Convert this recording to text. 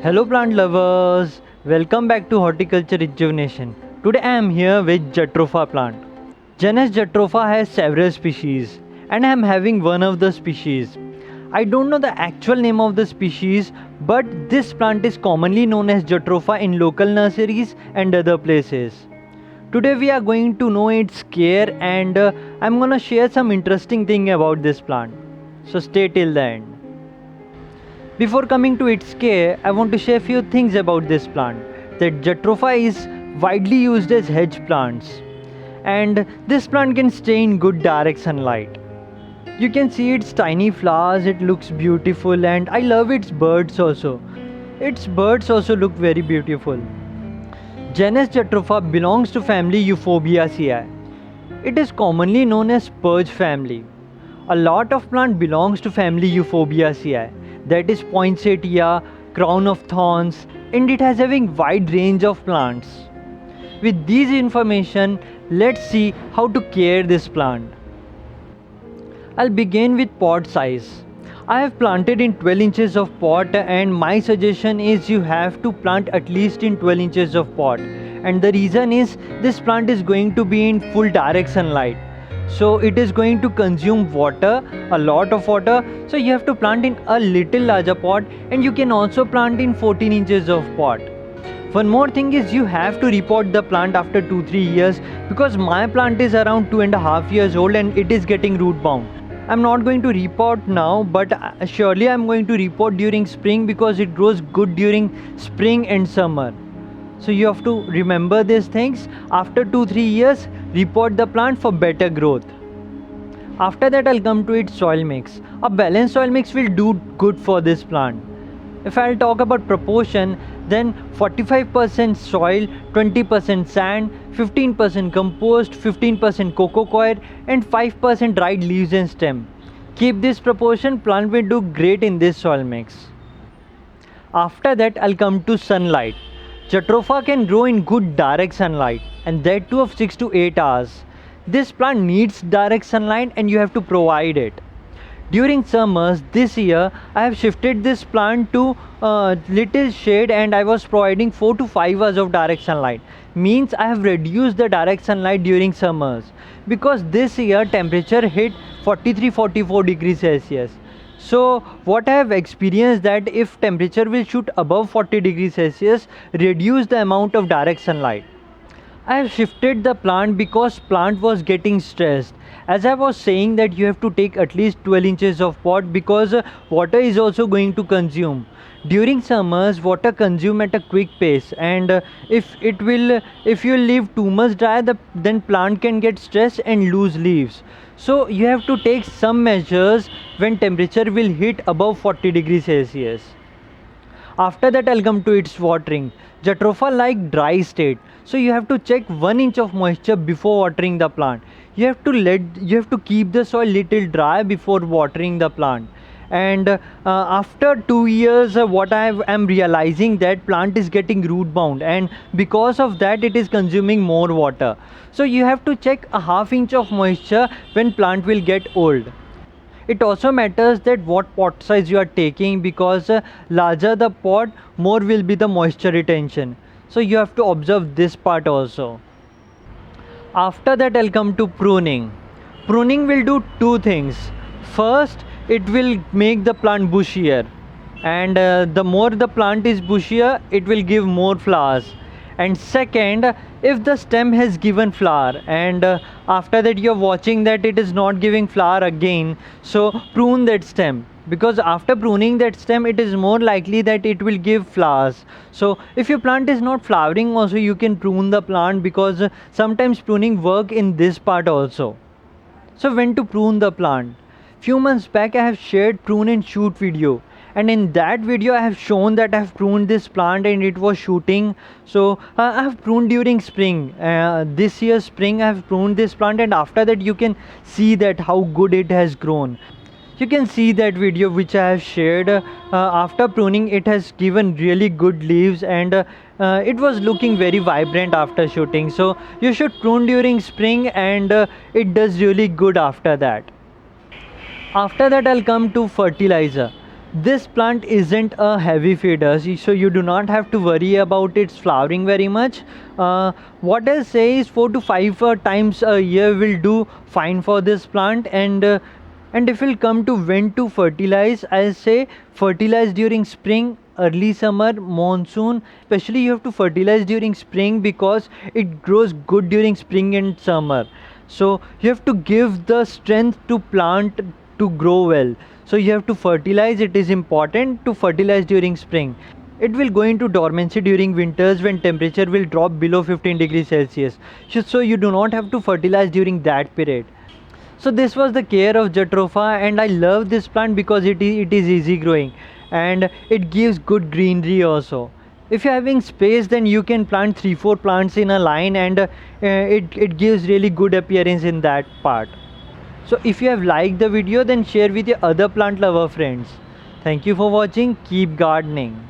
Hello plant lovers, welcome back to Horticulture Rejuvenation. Today I am here with Jatropha plant. Genus Jatropha has several species and I am having one of the species. I don't know the actual name of the species, but this plant is commonly known as Jatropha in local nurseries and other places. Today we are going to know its care and I'm gonna share some interesting thing about this plant. So stay till the end. Before coming to its care, I want to share few things about this plant. That Jatropha is widely used as hedge plants, and this plant can stay in good direct sunlight. You can see its tiny flowers, it looks beautiful, and I love its birds also. Its birds also look very beautiful. Genus Jatropha belongs to family Euphorbiaceae. It is commonly known as spurge family. A lot of plant belongs to family Euphorbiaceae, that is poinsettia, crown of thorns, and it has having wide range of plants. With these information, let's see how to care this plant. I'll begin with pot size. I have planted in 12 inches of pot and my suggestion is you have to plant at least in 12 inches of pot. And the reason is this plant is going to be in full direct sunlight. So it is going to consume water, a lot of water. So you have to plant in a little larger pot and you can also plant in 14 inches of pot. One more thing is you have to repot the plant after 2-3 years because my plant is around 2.5 years old and it is getting root bound. I'm not going to repot now, but surely I'm going to repot during spring because it grows good during spring and summer. So you have to remember these things. After 2-3 years, repot the plant for better growth. After that, I'll come to its soil mix. A balanced soil mix will do good for this plant. If I'll talk about proportion, then 45% soil, 20% sand, 15% compost, 15% coco coir and 5% dried leaves and stem. Keep this proportion, plant will do great in this soil mix. After that, I'll come to sunlight. Jatropha can grow in good direct sunlight and that too of 6 to 8 hours. This plant needs direct sunlight and you have to provide it. During summers this year, I have shifted this plant to little shade and I was providing 4 to 5 hours of direct sunlight. Means I have reduced the direct sunlight during summers because this year temperature hit 43-44 degrees Celsius. So what I have experienced that if temperature will shoot above 40 degrees Celsius, reduce the amount of direct sunlight. I have shifted the plant because plant was getting stressed. As I was saying that you have to take at least 12 inches of pot because water is also going to consume. During summers, water consume at a quick pace and if you leave too much dry, then plant can get stressed and lose leaves. So you have to take some measures when temperature will hit above 40 degrees Celsius. After that, I'll come to its watering. Jatropha like dry state, so you have to check 1 inch of moisture before watering the plant. You have to keep the soil little dry before watering the plant. And after 2 years, what I am realizing that plant is getting root bound and because of that it is consuming more water. So you have to check a ½ inch of moisture when plant will get old. It also matters that what pot size you are taking because larger the pot, more will be the moisture retention. So you have to observe this part also. After that, I'll come to pruning. Pruning will do two things. First, it will make the plant bushier and the more the plant is bushier, it will give more flowers. And second, if the stem has given flower and after that you're watching that it is not giving flower again, so prune that stem because after pruning that stem it is more likely that it will give flowers. So if your plant is not flowering also, you can prune the plant because sometimes pruning work in this part also. So when to prune the plant? Few months back I have shared prune and shoot video. And in that video I have shown that I have pruned this plant and it was shooting. So I have pruned during spring. This year spring I have pruned this plant and after that you can see that how good it has grown. You can see that video which I have shared. After pruning it has given really good leaves and it was looking very vibrant after shooting. So you should prune during spring and it does really good after that. After that I'll come to fertilizer. This plant isn't a heavy feeder, so you do not have to worry about its flowering very much. What I'll say is 4 to 5 times a year will do fine for this plant. And if we'll come to when to fertilize, I'll say fertilize during spring, early summer, monsoon. Especially you have to fertilize during spring because it grows good during spring and summer. So you have to give the strength to plant to grow well. So you have to fertilize. It is important to fertilize during spring. It will go into dormancy during winters when temperature will drop below 15 degrees Celsius. So you do not have to fertilize during that period. So this was the care of Jatropha, and I love this plant because it is easy growing and it gives good greenery also. If you're having space, then you can plant 3-4 plants in a line, and it gives really good appearance in that part. So if you have liked the video, then share with your other plant lover friends. Thank you for watching. Keep gardening.